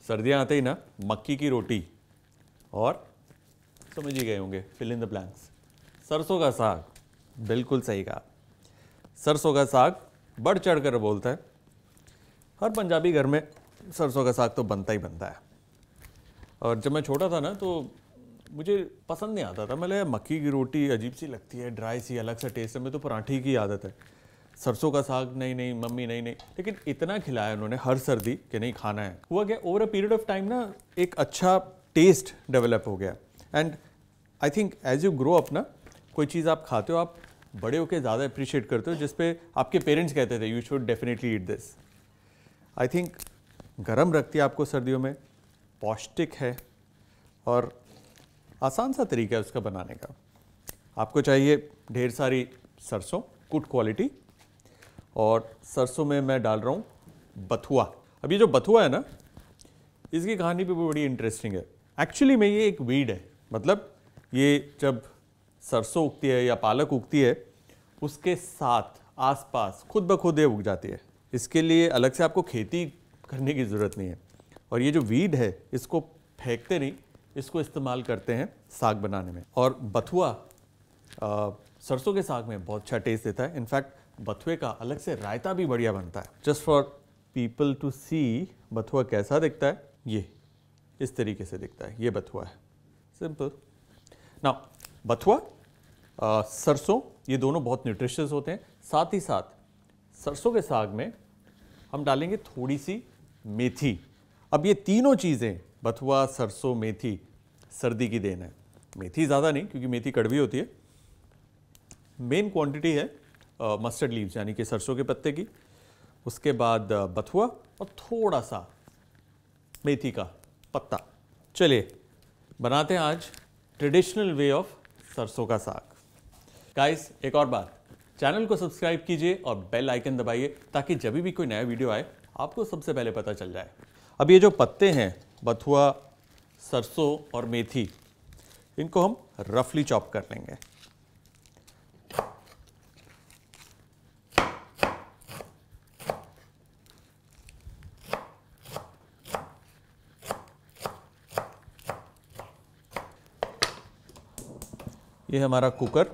सर्दियाँ आते ही ना मक्की की रोटी और समझ ही गए होंगे, फिल इन द ब्लैंक्स, सरसों का साग। बिल्कुल सही कहा, सरसों का साग बढ़ चढ़ कर बोलता है। हर पंजाबी घर में सरसों का साग तो बनता ही बनता है। और जब मैं छोटा था ना तो मुझे पसंद नहीं आता था। मैं मक्की की रोटी अजीब सी लगती है, ड्राई सी, अलग सा टेस्ट है। मैं तो पराठे की आदत है, सरसों का साग नहीं नहीं मम्मी नहीं नहीं। लेकिन इतना खिलाया उन्होंने हर सर्दी कि नहीं खाना है। हुआ क्या, over a period of time ना एक अच्छा टेस्ट डेवलप हो गया। And I think as you grow up ना, कोई चीज़ आप खाते हो, आप बड़े होकर ज़्यादा अप्रिशिएट करते हो, जिसपे आपके पेरेंट्स कहते थे you should definitely eat this. I think गर्म रखती है आपको सर्दियों में, पौष्टिक है और आसान सा तरीका है उसका बनाने का। आपको चाहिए ढेर सारी सरसों, गुड क्वालिटी, और सरसों में मैं डाल रहा हूँ बथुआ। अब ये जो बथुआ है ना, इसकी कहानी भी बड़ी इंटरेस्टिंग है। एक्चुअली में ये एक वीड है, मतलब ये जब सरसों उगती है या पालक उगती है, उसके साथ आसपास खुद ब खुद ये उग जाती है। इसके लिए अलग से आपको खेती करने की ज़रूरत नहीं है। और ये जो वीड है, इसको फेंकते नहीं, इसको इस्तेमाल करते हैं साग बनाने में। और बथुआ सरसों के साग में बहुत अच्छा टेस्ट देता है। इनफैक्ट बथुए का अलग से रायता भी बढ़िया बनता है। जस्ट फॉर पीपल टू सी बथुआ कैसा दिखता है, ये इस तरीके से दिखता है। ये बथुआ है, सिंपल। नाउ बथुआ, सरसों, ये दोनों बहुत न्यूट्रिशियस होते हैं। साथ ही साथ सरसों के साग में हम डालेंगे थोड़ी सी मेथी। अब ये तीनों चीज़ें, बथुआ, सरसों, मेथी, सर्दी की देन है। मेथी ज़्यादा नहीं क्योंकि मेथी कड़वी होती है। मेन क्वांटिटी है मस्टर्ड लीव्स यानी कि सरसों के पत्ते की, उसके बाद बथुआ और थोड़ा सा मेथी का पत्ता। चलिए बनाते हैं आज ट्रेडिशनल वे ऑफ सरसों का साग। गाइस, एक और बात, चैनल को सब्सक्राइब कीजिए और बेल आइकन दबाइए ताकि जब भी कोई नया वीडियो आए आपको सबसे पहले पता चल जाए। अब ये जो पत्ते हैं, बथुआ, सरसों और मेथी, इनको हम रफली चॉप कर लेंगे। ये हमारा कुकर,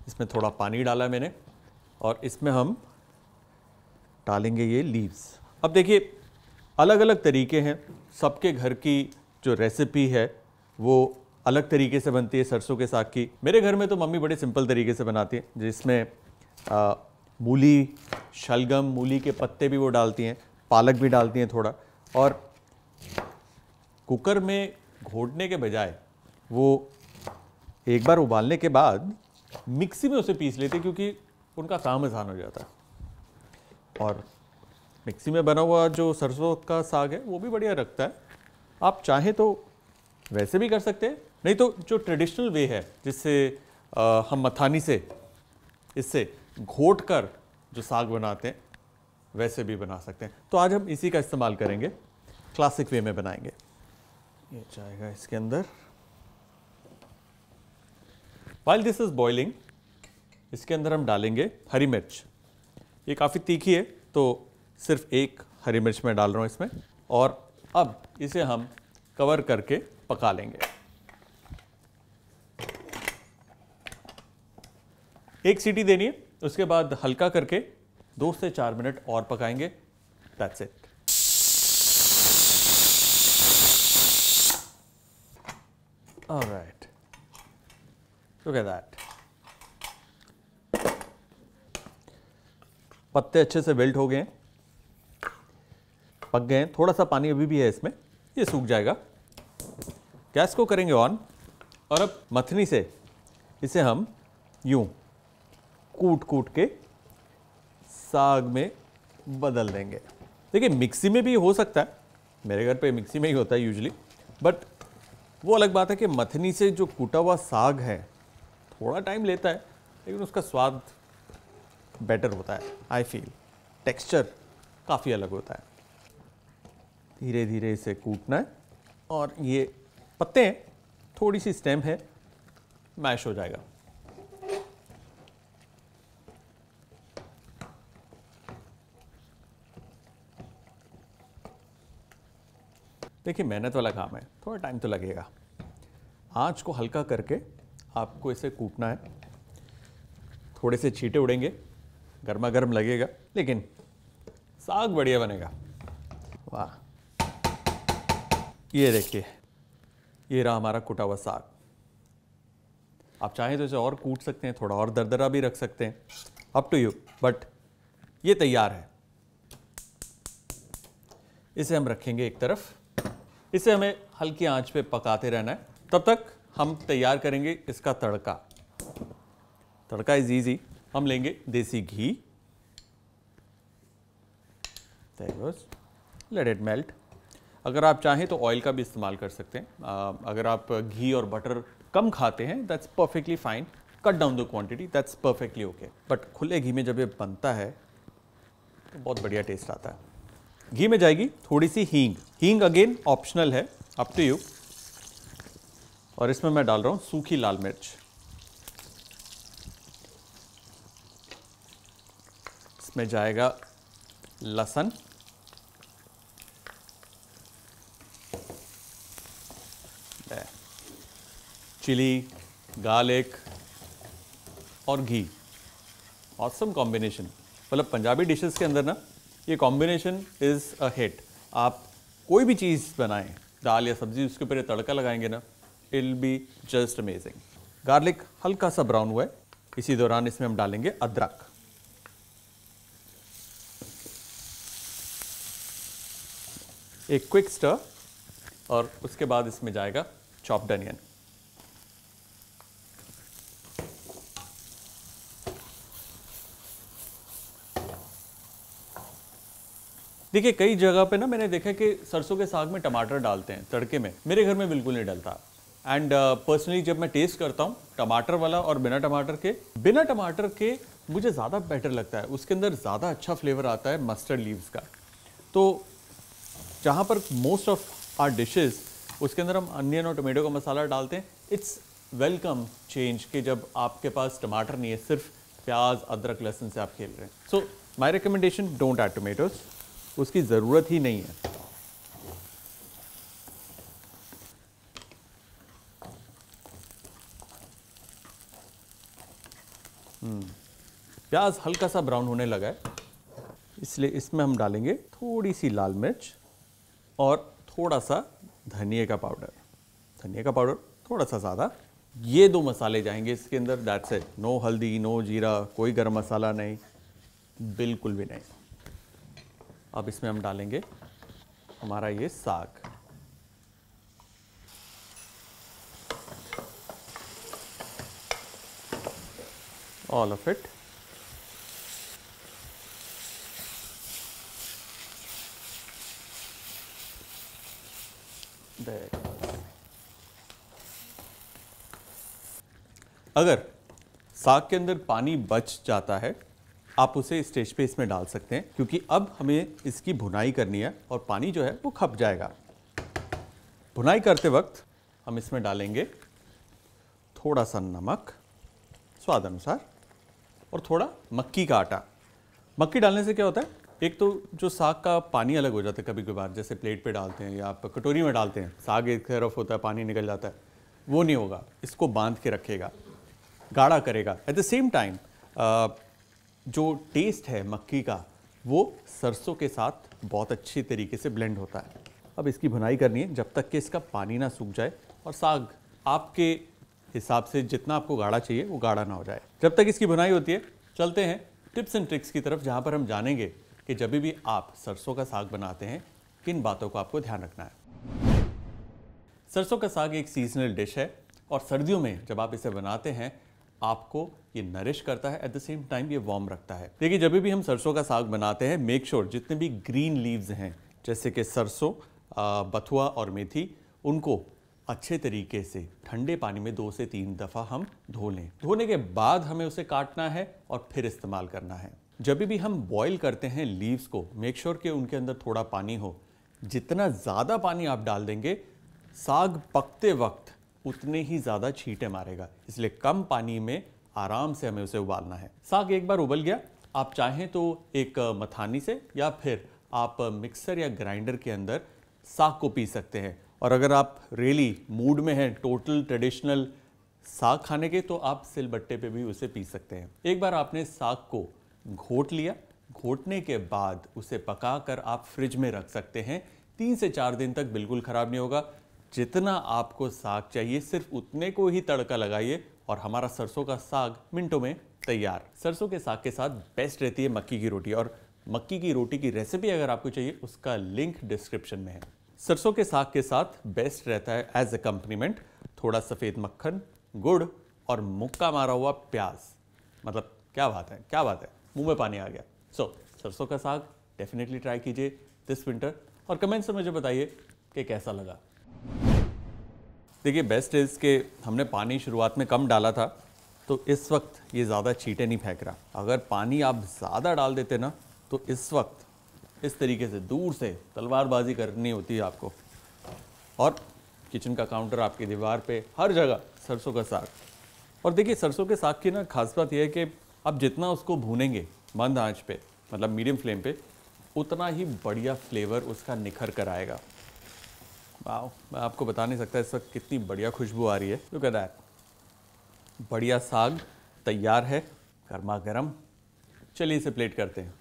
इसमें थोड़ा पानी डाला मैंने और इसमें हम डालेंगे ये लीव्स। अब देखिए, अलग अलग तरीके हैं, सबके घर की जो रेसिपी है वो अलग तरीके से बनती है सरसों के साग की। मेरे घर में तो मम्मी बड़े सिंपल तरीके से बनाती है, जिसमें मूली, शलगम, मूली के पत्ते भी वो डालती हैं, पालक भी डालती हैं थोड़ा, और कुकर में घोटने के बजाय वो एक बार उबालने के बाद मिक्सी में उसे पीस लेते, क्योंकि उनका काम आसान हो जाता है। और मिक्सी में बना हुआ जो सरसों का साग है वो भी बढ़िया रखता है। आप चाहें तो वैसे भी कर सकते हैं, नहीं तो जो ट्रेडिशनल वे है जिससे हम मथानी से इससे घोट कर जो साग बनाते हैं, वैसे भी बना सकते हैं। तो आज हम इसी का इस्तेमाल करेंगे, क्लासिक वे में बनाएंगे। ये जाएगा इसके अंदर। While this is boiling, इसके अंदर हम डालेंगे हरी मिर्च। ये काफ़ी तीखी है तो सिर्फ एक हरी मिर्च मैं डाल रहा हूँ इसमें, और अब इसे हम कवर करके पका लेंगे। एक सीटी देनी है, उसके बाद हल्का करके 2 से 4 मिनट और पकाएंगे। That's it. All right. Look at that. पत्ते अच्छे से वेल्ट हो गए हैं, पक गए हैं। थोड़ा सा पानी अभी भी है इसमें, ये सूख जाएगा। गैस को करेंगे ऑन, और अब मथनी से इसे हम यूं कूट कूट के साग में बदल देंगे। देखिए, मिक्सी में भी हो सकता है, मेरे घर पे मिक्सी में ही होता है यूजुअली, बट वो अलग बात है कि मथनी से जो कूटा हुआ साग है थोड़ा टाइम लेता है, लेकिन उसका स्वाद बेटर होता है। आई फील टेक्सचर काफ़ी अलग होता है। धीरे धीरे इसे कूटना है, और ये पत्ते हैं, थोड़ी सी स्टेम है, मैश हो जाएगा। देखिए मेहनत वाला काम है, थोड़ा टाइम तो लगेगा। आँच को हल्का करके आपको इसे कूटना है। थोड़े से छींटे उड़ेंगे, गर्मा गर्म लगेगा, लेकिन साग बढ़िया बनेगा। वाह, ये देखिए, ये रहा हमारा कुटा हुआ साग। आप चाहें तो इसे और कूट सकते हैं, थोड़ा और दरदरा भी रख सकते हैं, अप टू यू, बट ये तैयार है। इसे हम रखेंगे एक तरफ। इसे हमें हल्की आंच पे पकाते रहना है। तब तक हम तैयार करेंगे इसका तड़का। तड़का इज इजी। हम लेंगे देसी घी, लेट इट मेल्ट। अगर आप चाहें तो ऑयल का भी इस्तेमाल कर सकते हैं। अगर आप घी और बटर कम खाते हैं, that's perfectly fine. Cut down the quantity, that's perfectly okay. But खुले घी में जब ये बनता है तो बहुत बढ़िया टेस्ट आता है। घी में जाएगी थोड़ी सी हींग। हींग अगेन ऑप्शनल है, अप टू यू। और इसमें मैं डाल रहा हूं सूखी लाल मिर्च। इसमें जाएगा लहसुन, चिली, गार्लिक और घी। Awesome combination. मतलब पंजाबी डिशेस के अंदर ना ये कॉम्बिनेशन इज अ हिट। आप कोई भी चीज़ बनाएं, दाल या सब्जी, उसके ऊपर ये तड़का लगाएंगे ना, it will be just amazing. Garlic हल्का सा ब्राउन हुआ है, इसी दौरान इसमें हम डालेंगे अदरक। एक क्विक स्टर और उसके बाद इसमें जाएगा चॉप्ड अनियन। देखिए कई जगह पे ना मैंने देखा कि सरसों के साग में टमाटर डालते हैं तड़के में। मेरे घर में बिल्कुल नहीं डलता। एंड पर्सनली जब मैं टेस्ट करता हूँ टमाटर वाला और बिना टमाटर के मुझे ज़्यादा बेटर लगता है। उसके अंदर ज़्यादा अच्छा फ्लेवर आता है मस्टर्ड लीव्स का। तो जहाँ पर मोस्ट ऑफ आर डिशेस उसके अंदर हम अनियन और टोमेटो का मसाला डालते हैं, इट्स वेलकम चेंज कि जब आपके पास टमाटर नहीं है, सिर्फ प्याज, अदरक, लहसुन से आप खेल रहे हैं। So my recommendation, don't add tomatoes, उसकी ज़रूरत ही नहीं है। प्याज हल्का सा ब्राउन होने लगा है, इसलिए इसमें हम डालेंगे थोड़ी सी लाल मिर्च और थोड़ा सा धनिया का पाउडर। धनिया का पाउडर थोड़ा सा ज़्यादा। ये दो मसाले जाएंगे इसके अंदर, दैट्स इट। नो हल्दी, नो जीरा, कोई गरम मसाला नहीं, बिल्कुल भी नहीं। अब इसमें हम डालेंगे हमारा ये साग। All of it. अगर साग के अंदर पानी बच जाता है, आप उसे स्टेज पे इसमें डाल सकते हैं, क्योंकि अब हमें इसकी भुनाई करनी है और पानी जो है वो खप जाएगा। भुनाई करते वक्त हम इसमें डालेंगे थोड़ा सा नमक स्वाद अनुसार और थोड़ा मक्की का आटा। मक्की डालने से क्या होता है, एक तो जो साग का पानी अलग हो जाता है, कभी कभार जैसे प्लेट पे डालते हैं या आप कटोरी में डालते हैं, साग एक तरफ होता है, पानी निकल जाता है, वो नहीं होगा। इसको बांध के रखेगा, गाढ़ा करेगा। एट द सेम टाइम जो टेस्ट है मक्की का वो सरसों के साथ बहुत अच्छी तरीके से ब्लेंड होता है। अब इसकी भुनाई करनी है जब तक कि इसका पानी ना सूख जाए और साग आपके हिसाब से जितना आपको गाढ़ा चाहिए वो गाढ़ा ना हो जाए। जब तक इसकी भुनाई होती है, चलते हैं टिप्स एंड ट्रिक्स की तरफ, जहाँ पर हम जानेंगे कि जब भी आप सरसों का साग बनाते हैं किन बातों को आपको ध्यान रखना है। सरसों का साग एक सीजनल डिश है और सर्दियों में जब आप इसे बनाते हैं आपको ये नरिश करता है, एट द सेम टाइम ये वार्म रखता है। देखिए जब भी हम सरसों का साग बनाते हैं, मेक श्योर जितने भी ग्रीन लीव्स हैं जैसे कि सरसों, बथुआ और मेथी, उनको अच्छे तरीके से ठंडे पानी में 2 से 3 दफ़ा हम धो लें। धोने के बाद हमें उसे काटना है और फिर इस्तेमाल करना है। जब भी हम बॉईल करते हैं लीव्स को, मेक श्योर कि उनके अंदर थोड़ा पानी हो। जितना ज़्यादा पानी आप डाल देंगे, साग पकते वक्त उतने ही ज़्यादा छींटे मारेगा, इसलिए कम पानी में आराम से हमें उसे उबालना है। साग एक बार उबल गया, आप चाहें तो एक मथानी से या फिर आप मिक्सर या ग्राइंडर के अंदर साग को पी सकते हैं। और अगर आप रियली मूड में हैं टोटल ट्रेडिशनल साग खाने के, तो आप सिलबट्टे पे भी उसे पी सकते हैं। एक बार आपने साग को घोट लिया, घोटने के बाद उसे पकाकर आप फ्रिज में रख सकते हैं। 3 से 4 दिन तक बिल्कुल ख़राब नहीं होगा। जितना आपको साग चाहिए सिर्फ उतने को ही तड़का लगाइए और हमारा सरसों का साग मिनटों में तैयार। सरसों के साग के साथ बेस्ट रहती है मक्की की रोटी, और मक्की की रोटी की रेसिपी अगर आपको चाहिए उसका लिंक डिस्क्रिप्शन में है। सरसों के साग के साथ बेस्ट रहता है एज अकम्पनीमेंट थोड़ा सफ़ेद मक्खन, गुड़ और मुक्का मारा हुआ प्याज। मतलब क्या बात है, क्या बात है, मुंह में पानी आ गया। सरसों का साग डेफिनेटली ट्राई कीजिए दिस विंटर और कमेंट्स में मुझे बताइए कि कैसा लगा। देखिए बेस्ट इज़ के हमने पानी शुरुआत में कम डाला था, तो इस वक्त ये ज़्यादा छींटे नहीं फेंक रहा। अगर पानी आप ज़्यादा डाल देते ना, तो इस वक्त इस तरीके से दूर से तलवारबाजी करनी होती है आपको, और किचन का काउंटर, आपकी दीवार पे, हर जगह सरसों का साग। और देखिए सरसों के साग की ना खास बात यह है कि आप जितना उसको भूनेंगे मंद आंच पे, मतलब मीडियम फ्लेम पे, उतना ही बढ़िया फ्लेवर उसका निखर कर आएगा। वाह, मैं आपको बता नहीं सकता इस वक्त कितनी बढ़िया खुशबू आ रही है। Look at that. बढ़िया साग तैयार है, गर्मा गर्म। चलिए इसे प्लेट करते हैं।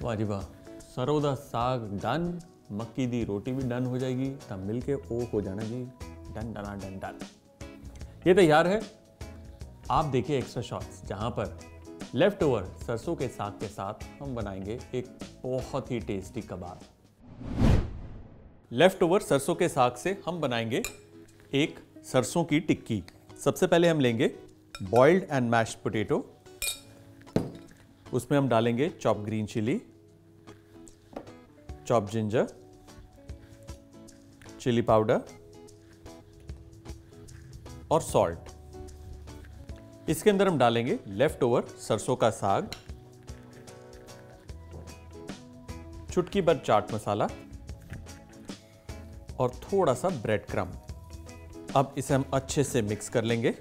वाह जी वाह, सरों दा साग डन, मक्की दी रोटी भी डन हो जाएगी, तब मिलके ओ हो जाना जी, डन डना डन डन। ये तैयार है। आप देखिए एक्स्ट्रा शॉट्स, जहां पर लेफ्ट ओवर सरसों के साग के साथ हम बनाएंगे एक बहुत ही टेस्टी कबाब। लेफ्ट ओवर सरसों के साग से हम बनाएंगे एक सरसों की टिक्की। सबसे पहले हम लेंगे बॉइल्ड एंड मैश्ड पोटैटो, उसमें हम डालेंगे chop green chilli, chop ginger, chilli powder और सॉल्ट। इसके अंदर हम डालेंगे लेफ्ट ओवर सरसों का साग, चुटकी भर चाट मसाला और थोड़ा सा ब्रेड क्रम्ब। अब इसे हम अच्छे से मिक्स कर लेंगे।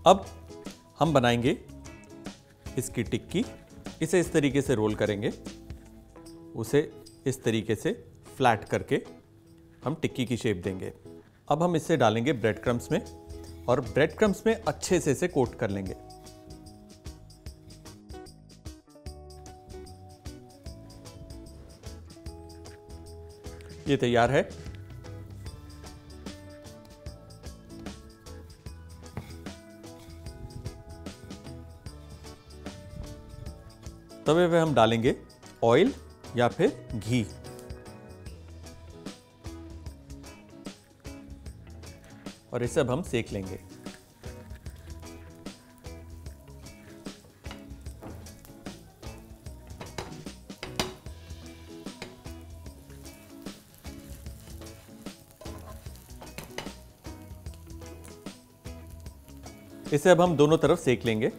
अब हम बनाएंगे इसकी टिक्की। इसे इस तरीके से रोल करेंगे, उसे इस तरीके से फ्लैट करके हम टिक्की की शेप देंगे। अब हम इसे डालेंगे ब्रेड क्रम्ब्स में और ब्रेड क्रम्ब्स में अच्छे से इसे कोट कर लेंगे। ये तैयार है। तवे पे हम डालेंगे ऑयल या फिर घी। और इसे अब हम सेक लेंगे। इसे अब हम दोनों तरफ सेक लेंगे।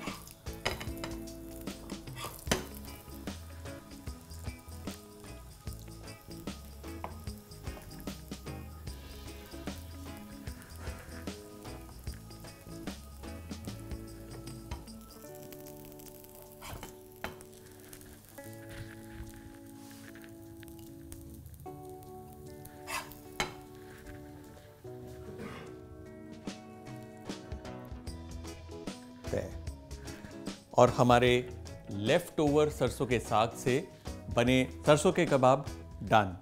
और हमारे लेफ्ट ओवर सरसों के साग से बने सरसों के कबाब डन।